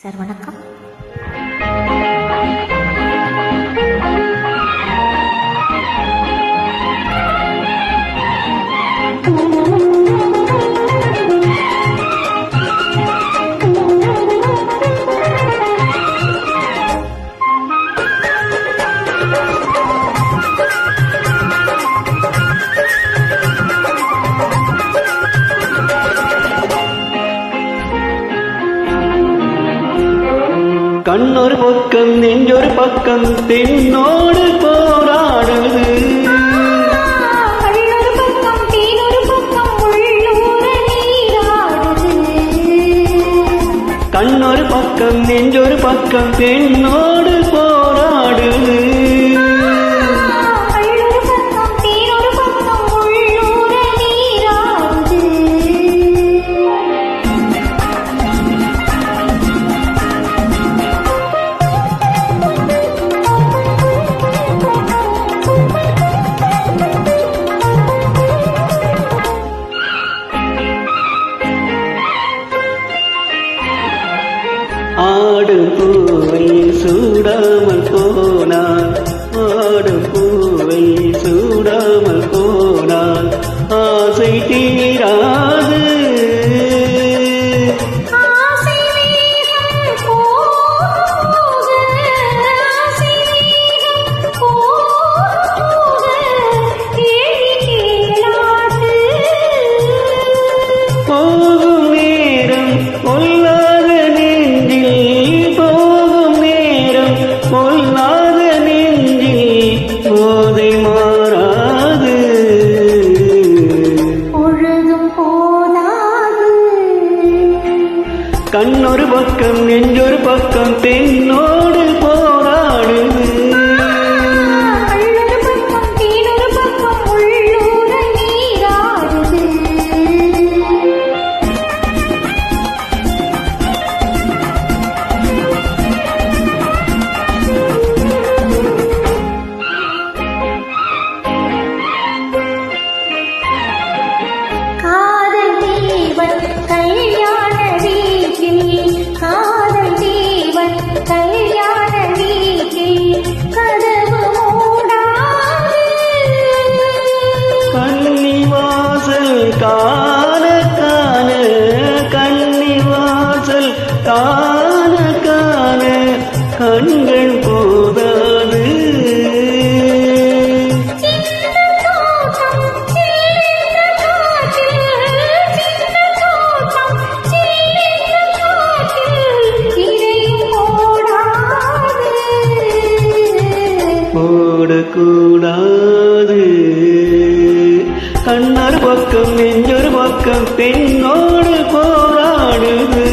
Sir வணக்கம். கண்ணொரு பக்கம் நெஞ்சொரு பக்கம் தென்னோடு போராடுது. கண்ணொரு பக்கம் நெஞ்சொரு பக்கம் தென்னோடு போராடுது. ஆடும் பூவை சூடாமல் போனான், ஆடும் பூவை சூடாமல் போனான், ஆசை தீராது. போகும் நேரம் பொல்லாத நெஞ்சில், போகும் நேரம் பொல்லாத நெஞ்சில் போதை மாறாது, பொழுதும் போதாது. கண்ணொரு பக்கம் நெஞ்சொரு பக்கம் பெண்ணோடு போராடுது. காண காண கன்னிவாசல் காண காண கண்கள் போதாது. ஓடக்கூடாது. கண்ணொரு பக்கம் நெஞ்சொரு பக்கம் பெண்ணோடு போராடுது.